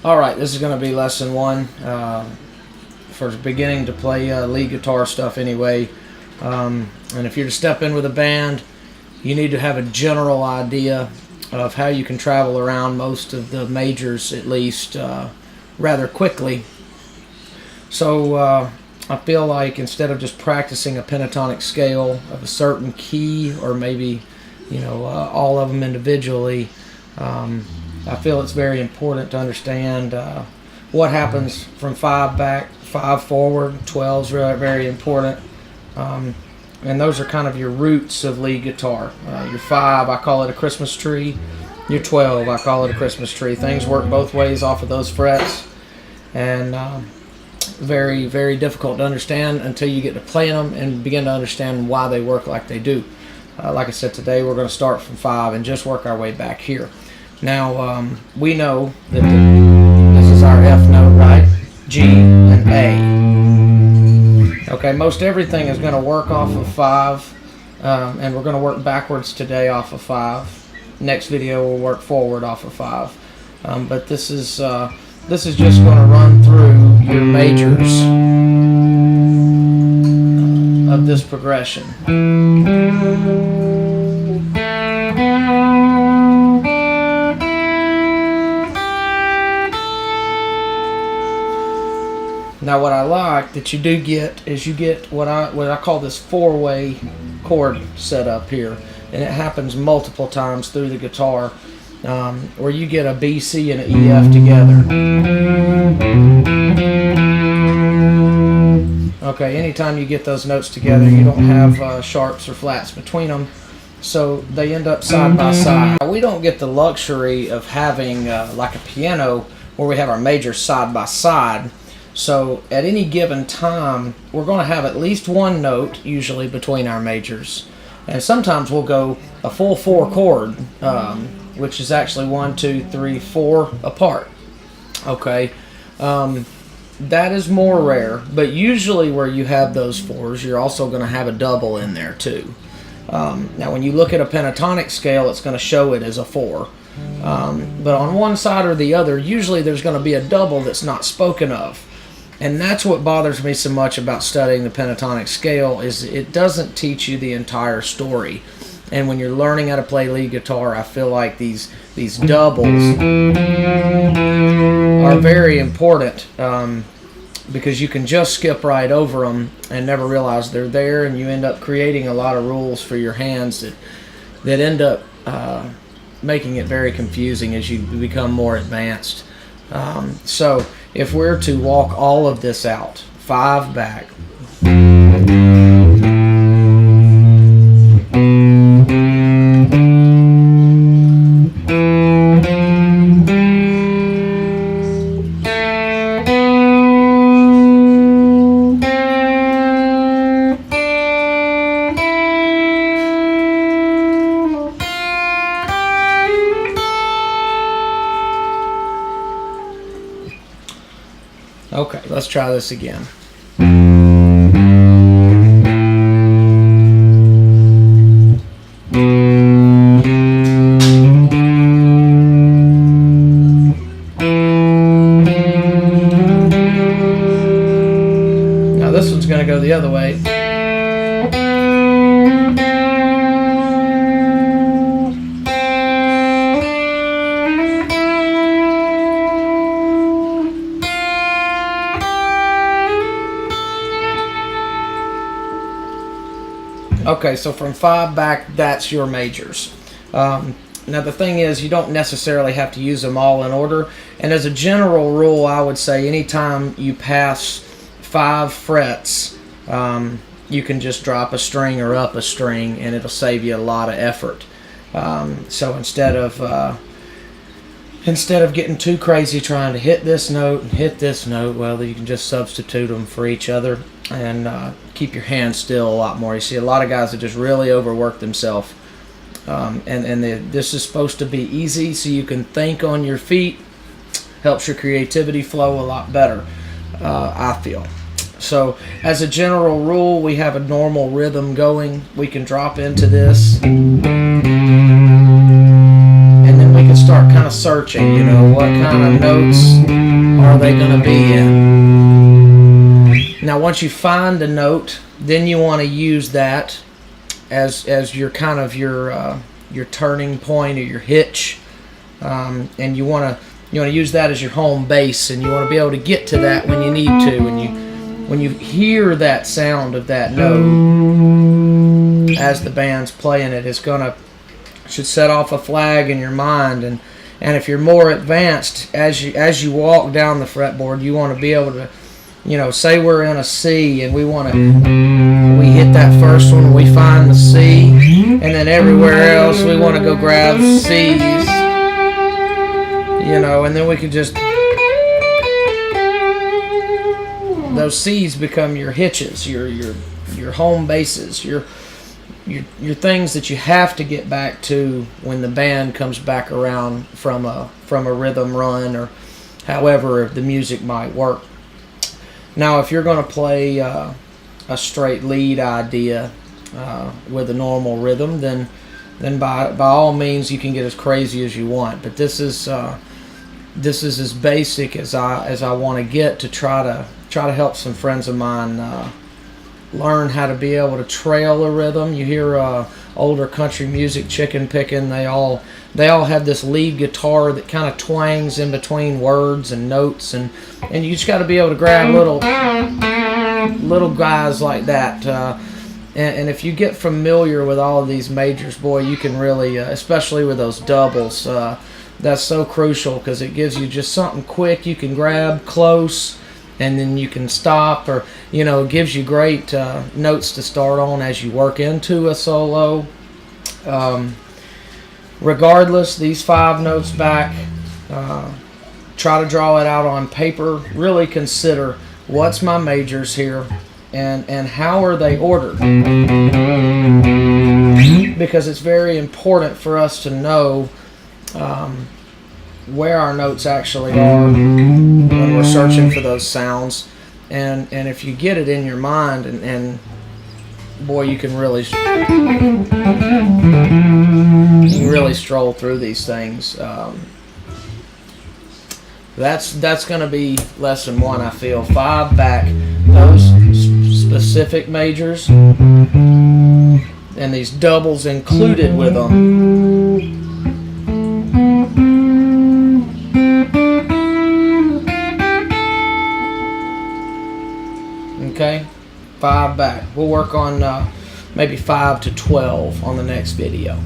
Alright, this is going to be lesson one for beginning to play lead guitar stuff anyway. And if you're to step in with a band, you need to have a general idea of how you can travel around most of the majors, at least, rather quickly. So I feel like instead of just practicing a pentatonic scale of a certain key, or maybe all of them individually, I feel it's very important to understand what happens from 5 back, 5 forward. 12's very, very important. And those are kind of your roots of lead guitar. Your 5, I call it a Christmas tree. Your 12, I call it a Christmas tree. Things work both ways off of those frets. And very, very difficult to understand until you get to playing them and begin to understand why they work like they do. Like I said, today we're going to start from 5 and just work our way back here. Now, we know that this is our F note, right? G and A. Okay, most everything is going to work off of 5, and we're going to work backwards today off of 5. Next video we'll work forward off of 5. But this is just going to run through your majors of this progression. Now, what I like that you do get is you get what I call this 4-way chord setup here, and it happens multiple times through the guitar, where you get a B, C, and an E, F together. Okay, anytime you get those notes together, you don't have sharps or flats between them, so they end up side by side. We don't get the luxury of having like a piano where we have our majors side by side. So at any given time, we're going to have at least one note, usually, between our majors. And sometimes we'll go a full 4 chord, which is actually 1, 2, 3, 4 apart. Okay, that is more rare, but usually where you have those 4s, you're also going to have a double in there too. Now when you look at a pentatonic scale, it's going to show it as a 4. But on one side or the other, usually there's going to be a double that's not spoken of. And that's what bothers me so much about studying the pentatonic scale, is it doesn't teach you the entire story. And when you're learning how to play lead guitar, I feel like these doubles are very important, because you can just skip right over them and never realize they're there, and you end up creating a lot of rules for your hands that end up making it very confusing as you become more advanced. So if we're to walk all of this out, 5 back, okay, let's try this again. Now this one's going to go the other way. Okay, so from 5 back, that's your majors. Now the thing is, you don't necessarily have to use them all in order. And as a general rule, I would say anytime you pass 5 frets, you can just drop a string or up a string, and it'll save you a lot of effort. So instead of getting too crazy trying to hit this note and hit this note, well, you can just substitute them for each other and keep your hands still a lot more. You see a lot of guys that just really overwork themselves, this is supposed to be easy so you can think on your feet. Helps your creativity flow a lot better, I feel. So as a general rule, we have a normal rhythm going. We can drop into this, and then we can start kind kind of searching, you know, what kind of notes are they going to be in. Now once you find a note, then you want to use that as your kind of your turning point or your hitch, and you want to use that as your home base, and you want to be able to get to that when you need to. When you hear that sound of that note as the band's playing it, should set off a flag in your mind. And if you're more advanced, as you walk down the fretboard, you want to be able to, you know, say we're in a C and we hit that first one, we find the C, and then everywhere else we want to go grab C's, you know, and then we can just, those C's become your hitches, your home bases, your things that you have to get back to when the band comes back around from a rhythm run, or however the music might work. Now, if you're going to play a straight lead idea with a normal rhythm, then by all means you can get as crazy as you want. But this is as basic as I want to get, to try to help some friends of mine learn how to be able to trail a rhythm. You hear older country music, chicken picking. They all have this lead guitar that kind of twangs in between words and notes, and you just got to be able to grab little guys like that. And if you get familiar with all of these majors, boy, you can really, especially with those doubles, that's so crucial, because it gives you just something quick you can grab close, and then you can stop, or, you know, it gives you great notes to start on as you work into a solo. Regardless, these 5 notes back, try to draw it out on paper. Really consider, what's my majors here, and how are they ordered, because it's very important for us to know where our notes actually are when we're searching for those sounds. And if you get it in your mind, and boy, you can really stroll through these things. That's going to be lesson 1, I feel. 5 back, those specific majors, and these doubles included with them. Okay, 5 back. We'll work on maybe 5 to 12 on the next video.